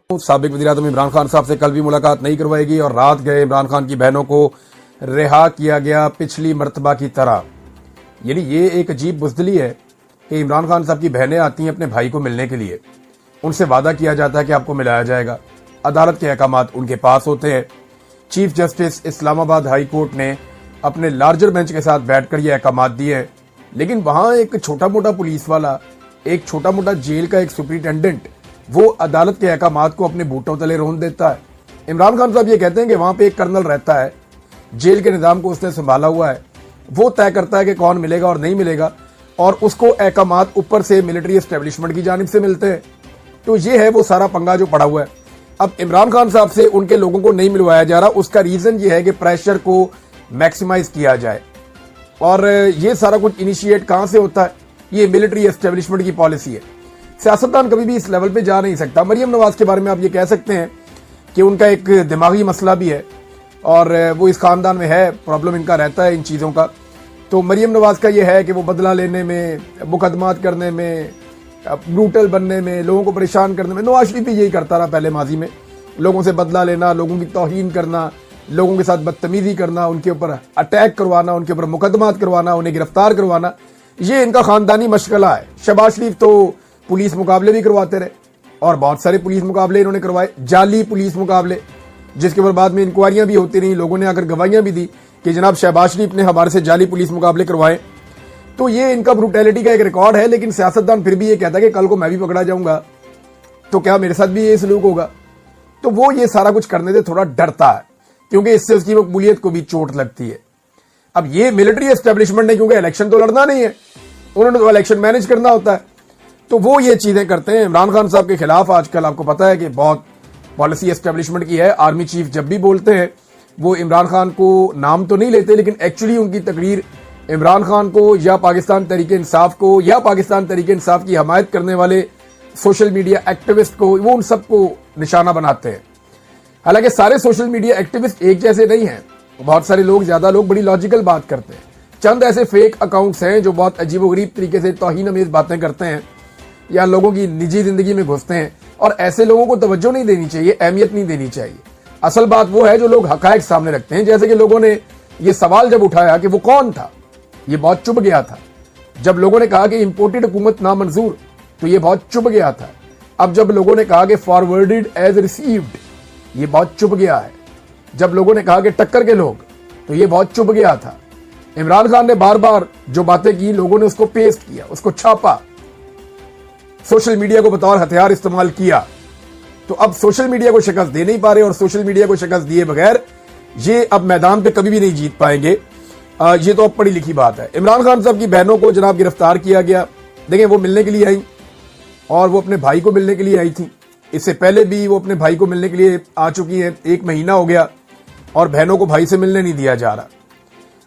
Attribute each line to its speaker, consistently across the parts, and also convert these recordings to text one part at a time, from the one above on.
Speaker 1: साबिक वज़ीर-ए-आज़म इमरान खान साहब से कल भी मुलाकात नहीं करवाएगी और रात गए इमरान खान की बहनों को रिहा किया गया पिछली मर्तबा की तरह। यानी ये एक अजीब बुज़दिली है कि इमरान खान साहब की बहनें आती हैं अपने भाई को मिलने के लिए, उनसे वादा किया जाता है कि आपको मिलाया जाएगा, अदालत के अहकामात उनके पास होते हैं। Chief justice Islamabad high court ने अपने लार्जर बेंच के साथ बैठकर ये अहकामात दिए हैं, लेकिन वहां एक छोटा मोटा पुलिस वाला, एक छोटा मोटा जेल का एक सुपरिटेंडेंट वो अदालत के अहकामात को अपने बूटों तले रोन देता है। इमरान खान साहब ये कहते हैं कि वहां पे एक कर्नल रहता है, जेल के निजाम को उसने संभाला हुआ है, वो तय करता है कि कौन मिलेगा और नहीं मिलेगा, और उसको अहकामात ऊपर से मिलिट्री एस्टेब्लिशमेंट की जानिब से मिलते हैं। तो ये है वो सारा पंगा जो पड़ा हुआ है। अब इमरान खान साहब से उनके लोगों को नहीं मिलवाया जा रहा, उसका रीजन ये है कि प्रेशर को मैक्सिमाइज किया जाए। और ये सारा कुछ इनिशिएट कहां से होता है? ये मिलिट्री एस्टेब्लिशमेंट की पॉलिसी है। सियासतदान कभी भी इस लेवल पे जा नहीं सकता। मरियम नवाज के बारे में आप ये कह सकते हैं कि उनका एक दिमागी मसला भी है और वो इस खानदान में है, प्रॉब्लम इनका रहता है इन चीज़ों का। तो मरियम नवाज का ये है कि वो बदला लेने में, मुकदमात करने में, ब्रूटल बनने में, लोगों को परेशान करने में। नवाज शरीफ भी यही करता रहा पहले माजी में, लोगों से बदला लेना, लोगों की तौहीन करना, लोगों के साथ बदतमीजी करना, उनके ऊपर अटैक करवाना, उनके ऊपर मुकदमात करवाना, उन्हें गिरफ्तार करवाना, ये इनका खानदानी मशगला है। शहबाज शरीफ तो पुलिस मुकाबले भी करवाते रहे और बहुत सारे पुलिस मुकाबले इन्होंने करवाए, जाली पुलिस मुकाबले, जिसके ऊपर बाद में इंक्वायरियां भी होती रही, लोगों ने आकर गवाहियां भी दी कि जनाब शहबाज शरीफ ने हमारे से जाली पुलिस मुकाबले करवाए। तो ये इनका ब्रूटैलिटी का एक रिकॉर्ड है। लेकिन सियासतदान फिर भी ये कहता है कि कल को मैं भी पकड़ा जाऊंगा तो क्या मेरे साथ भी ये सलूक होगा? तो वो ये सारा कुछ करने से थोड़ा डरता है, क्योंकि इससे उसकी मकबूलियत को भी चोट लगती है। अब ये मिलिट्री एस्टेब्लिशमेंट ने, क्योंकि इलेक्शन तो लड़ना नहीं है, उन्होंने तो इलेक्शन मैनेज करना होता है, तो वो ये चीजें करते हैं। इमरान खान साहब के खिलाफ आजकल आपको पता है कि बहुत पॉलिसी एस्टेब्लिशमेंट की है। आर्मी चीफ जब भी बोलते हैं वो इमरान खान को नाम तो नहीं लेते, लेकिन एक्चुअली उनकी तकरीर इमरान खान को या पाकिस्तान तहरीक इंसाफ को या पाकिस्तान तहरीक इंसाफ की हमायत करने वाले सोशल मीडिया एक्टिविस्ट को, वो उन सबको निशाना बनाते हैं। हालांकि सारे सोशल मीडिया एक्टिविस्ट एक जैसे नहीं हैं, बहुत सारे लोग, ज्यादा लोग बड़ी लॉजिकल बात करते हैं। चंद ऐसे फेक अकाउंट्स हैं जो बहुत अजीबोगरीब तरीके से तौहीन अमेज बातें करते हैं या लोगों की निजी जिंदगी में घुसते हैं, और ऐसे लोगों को तवज्जो नहीं देनी चाहिए, अहमियत नहीं देनी चाहिए। असल बात वो है जो लोग हकायक सामने रखते हैं। जैसे कि लोगों ने ये सवाल जब उठाया कि वो कौन था, ये बहुत चुभ गया था। जब लोगों ने कहा कि इंपोर्टेड हुकूमत नामंजूर, तो ये बहुत चुभ गया था। अब जब लोगों ने कहा कि फॉरवर्डेड एज रिसीव्ड, ये बहुत चुभ गया है। जब लोगों ने कहा कि टक्कर के लोग, तो ये बहुत चुभ गया था। इमरान खान ने बार बार जो बातें की, लोगों ने उसको पेस्ट किया, उसको छापा, सोशल मीडिया को बतौर हथियार इस्तेमाल किया। तो अब सोशल मीडिया को शिकस्त दे नहीं पा रहे, और सोशल मीडिया को शिकस्त दिए बगैर ये अब मैदान पे कभी भी नहीं जीत पाएंगे। ये तो अब पढ़ी लिखी बात है। इमरान खान साहब की बहनों को जनाब गिरफ्तार किया गया। देखें, वो मिलने के लिए आई और वो अपने भाई को मिलने के लिए आई थी। इससे पहले भी वो अपने भाई को मिलने के लिए आ चुकी है। 1 महीना हो गया और बहनों को भाई से मिलने नहीं दिया जा रहा।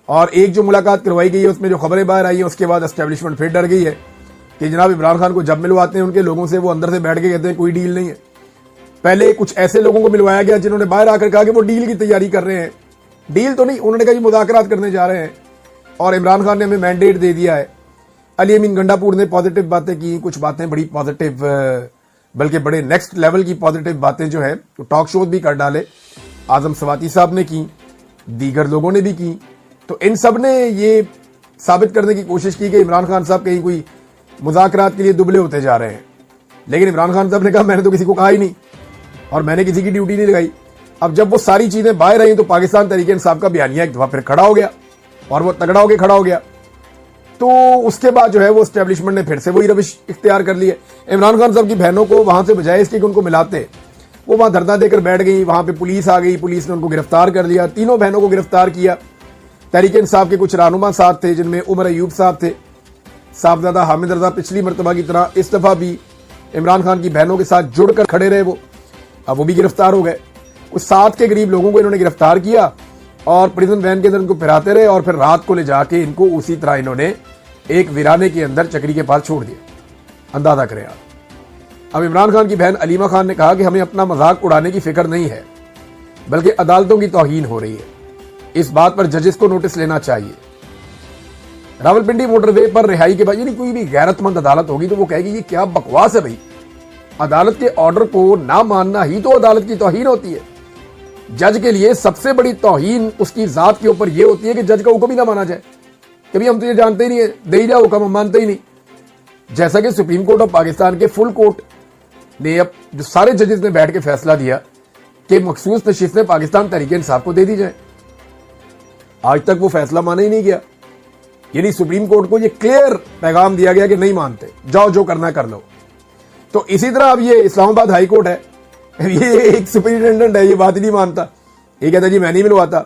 Speaker 1: और एक जो मुलाकात करवाई गई है उसमें जो खबरें बाहर आई है, उसके बाद एस्टेब्लिशमेंट फिर डर गई है कि जनाब इमरान खान को जब मिलवाते हैं उनके लोगों से, वो अंदर से बैठ के कहते हैं कोई डील नहीं है। पहले कुछ ऐसे लोगों को मिलवाया गया जिन्होंने बाहर आकर कहा कि वो डील की तैयारी कर रहे हैं। डील तो नहीं, उन्होंने कहा मुज़ाकरात करने जा रहे हैं, और इमरान खान ने हमें मैंडेट दे दिया है। अली अमीन गंडापुर ने पॉजिटिव बातें की, कुछ बातें बड़ी पॉजिटिव, बल्कि बड़े नेक्स्ट लेवल की पॉजिटिव बातें जो है टॉक शो भी कर डाले। आजम सवाती साहब ने की, दीगर लोगों ने भी की। तो इन सब ने ये साबित करने की कोशिश की कि इमरान खान साहब कहीं कोई मुज़ाकरात के लिए दुबले होते जा रहे हैं। लेकिन इमरान खान साहब ने कहा मैंने तो किसी को कहा ही नहीं और मैंने किसी की ड्यूटी नहीं लगाई। अब जब वो सारी चीजें बाहर रही तो पाकिस्तान तहरीक इंसाफ का बयानिया एक दफा फिर खड़ा हो गया, और वो तगड़ा होकर खड़ा हो गया। तो उसके बाद जो है वो एस्टेब्लिशमेंट ने फिर से वही रविश इख्तियार कर लिए। इमरान खान साहब की बहनों को वहां से बजाय इसके कि उनको मिलाते, वो वहां धरना देकर बैठ गई। वहां पे पुलिस आ गई, पुलिस ने उनको गिरफ्तार कर लिया। तीनों बहनों को गिरफ्तार किया। तहरीक इंसाफ के कुछ रहनुमा साथ थे, जिनमें उमर अयूब साहब थे, साहबजादा हामिद रजा पिछली मरतबा की तरह इस दफा भी इमरान खान की बहनों के साथ जुड़कर खड़े रहे वो। अब वो भी गिरफ्तार हो गए। कुछ 7 के करीब लोगों को इन्होंने गिरफ्तार किया और प्रिजन वैन के अंदर इनको फिराते रहे, और फिर रात को ले जाके इनको उसी तरह इन्होंने एक वीराने के अंदर चक्री के पास छोड़ दिया। अंदाजा करें आप। अब इमरान खान की बहन अलीमा खान ने कहा कि हमें अपना मजाक उड़ाने की फिक्र नहीं है, बल्कि अदालतों की तौहीन हो रही है। इस बात पर जजेस को नोटिस लेना चाहिए। रावलपिंडी मोटरवे पर रिहाई के बाद, यानी कोई भी गैरतमंद अदालत होगी तो वो कहेगी ये क्या बकवास है भाई, अदालत के ऑर्डर को ना मानना ही तो अदालत की तौहीन होती है। जज के लिए सबसे बड़ी तौहीन उसकी जात के ऊपर यह होती है कि जज का हुक्म ही ना माना जाए। कभी हम तो ये जानते ही नहीं है, दे ही जाओ हुक्म, हम मानते ही नहीं। जैसा कि सुप्रीम कोर्ट ऑफ पाकिस्तान के फुल कोर्ट ने अब जो सारे जजेस ने बैठ के फैसला दिया कि मखसूस नशिस्तें पाकिस्तान तहरीक इंसाफ को दे दी जाए, आज तक वो फैसला माना ही नहीं गया। यानी सुप्रीम कोर्ट को ये क्लियर पैगाम दिया गया कि नहीं मानते, जाओ जो करना कर लो। तो इसी तरह अब ये इस्लामाबाद हाई कोर्ट है, ये एक सुपरिटेंडेंट है, ये बात ही नहीं मानता, ये कहता जी मैं नहीं मिलवाता।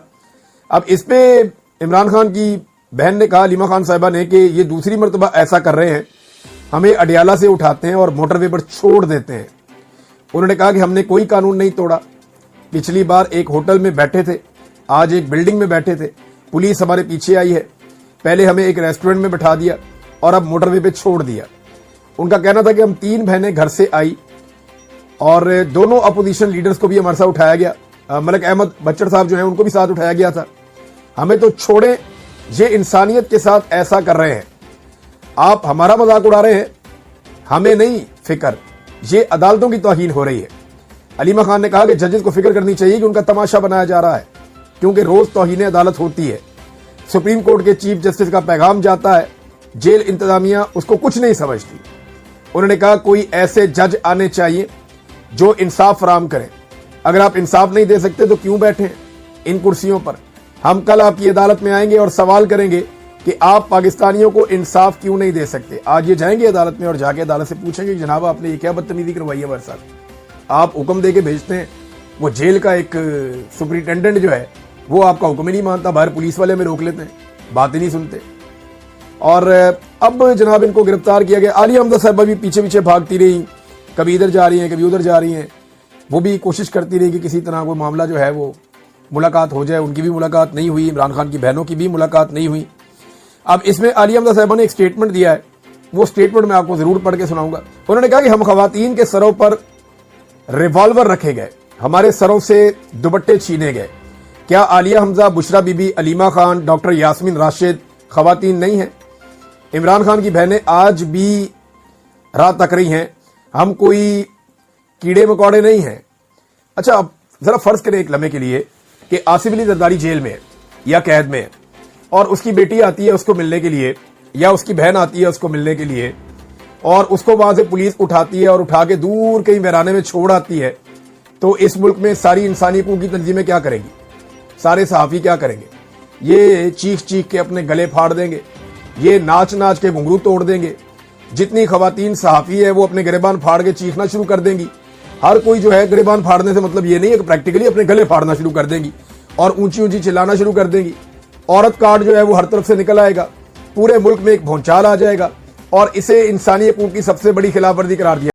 Speaker 1: अब इस पे इमरान खान की बहन ने कहा, अलीमा खान साहिबा ने, कि ये दूसरी मरतबा ऐसा कर रहे हैं, हमें अडियाला से उठाते हैं और मोटरवे पर छोड़ देते हैं। उन्होंने कहा कि हमने कोई कानून नहीं तोड़ा, पिछली बार एक होटल में बैठे थे, आज एक बिल्डिंग में बैठे थे, पुलिस हमारे पीछे आई है, पहले हमें एक रेस्टोरेंट में बैठा दिया और अब मोटरवे पे छोड़ दिया। उनका कहना था कि हम 3 बहनें घर से आई और दोनों अपोजिशन लीडर्स को भी हमारे साथ उठाया गया, मलिक अहमद बच्चर साहब जो हैं उनको भी साथ उठाया गया था। हमें तो छोड़ें, ये इंसानियत के साथ ऐसा कर रहे हैं, आप हमारा मजाक उड़ा रहे हैं, हमें नहीं फिक्र, ये अदालतों की तौहीन हो रही है। अलीमा खान ने कहा कि जजेस को फिक्र करनी चाहिए कि उनका तमाशा बनाया जा रहा है, क्योंकि रोज तौहीन अदालत होती है। सुप्रीम कोर्ट के चीफ जस्टिस का पैगाम जाता है, जेल इंतजामिया उसको कुछ नहीं समझती। उन्होंने कहा कोई ऐसे जज आने चाहिए जो इंसाफ फराम करें। अगर आप इंसाफ नहीं दे सकते तो क्यों बैठे इन कुर्सियों पर? हम कल आपकी अदालत में आएंगे और सवाल करेंगे कि आप पाकिस्तानियों को इंसाफ क्यों नहीं दे सकते। आज ये जाएंगे अदालत में और जाके अदालत से पूछेंगे कि जनाब आपने ये क्या बदतमीजी करवाई है हमारे साथ, आप हुक्म दे के भेजते हैं, वो जेल का एक सुपरिटेंडेंट जो है वो आपका हुक्म ही नहीं मानता, बाहर पुलिस वाले में रोक लेते हैं, बात ही नहीं सुनते। और अब जनाब इनको गिरफ्तार किया गया। आलिया हमजा साहिबा भी पीछे पीछे भागती रही, कभी इधर जा रही हैं कभी उधर जा रही हैं, वो भी कोशिश करती रही कि किसी तरह वो मामला जो है वो मुलाकात हो जाए। उनकी भी मुलाकात नहीं हुई, इमरान खान की बहनों की भी मुलाकात नहीं हुई। अब इसमें आलिया हमजा साहिबा ने एक स्टेटमेंट दिया है, वो स्टेटमेंट मैं आपको जरूर पढ़ के सुनाऊंगा। उन्होंने कहा कि हम खवातीन के सरों पर रिवॉल्वर रखे गए, हमारे सरों से दुपट्टे छीने गए। क्या आलिया हमजा, बुशरा बीबी, अलीमा खान, डॉक्टर यास्मीन राशिद खवातीन नहीं है? इमरान खान की बहनें आज भी राह तक रही हैं, हम कोई कीड़े मकोड़े नहीं हैं। अच्छा, अब जरा फर्ज करें एक लम्हे के लिए कि आसिफ अली जरदारी जेल में है या कैद में है और उसकी बेटी आती है उसको मिलने के लिए, या उसकी बहन आती है उसको मिलने के लिए, और उसको वहां से पुलिस उठाती है और उठा के दूर कहीं वीराने में छोड़ आती है। तो इस मुल्क में सारी इंसानी हकूक की तंजीमें क्या करेंगी, सारे सहाफ़ी क्या करेंगे? ये चीख चीख के अपने गले फाड़ देंगे, ये नाच नाच के घुंघरू तोड़ देंगे। जितनी खवातीन सहाफ़ी है वो अपने गिरेबान फाड़ के चीखना शुरू कर देंगी। हर कोई जो है गिरेबान फाड़ने से मतलब ये नहीं है कि प्रैक्टिकली अपने गले फाड़ना शुरू कर देंगी और ऊंची ऊंची चिल्लाना शुरू कर देंगी। औरत कार्ड जो है वो हर तरफ से निकल आएगा, पूरे मुल्क में एक भौचाल आ जाएगा और इसे इंसानी हकूक की सबसे बड़ी खिलाफवर्जी करार दिया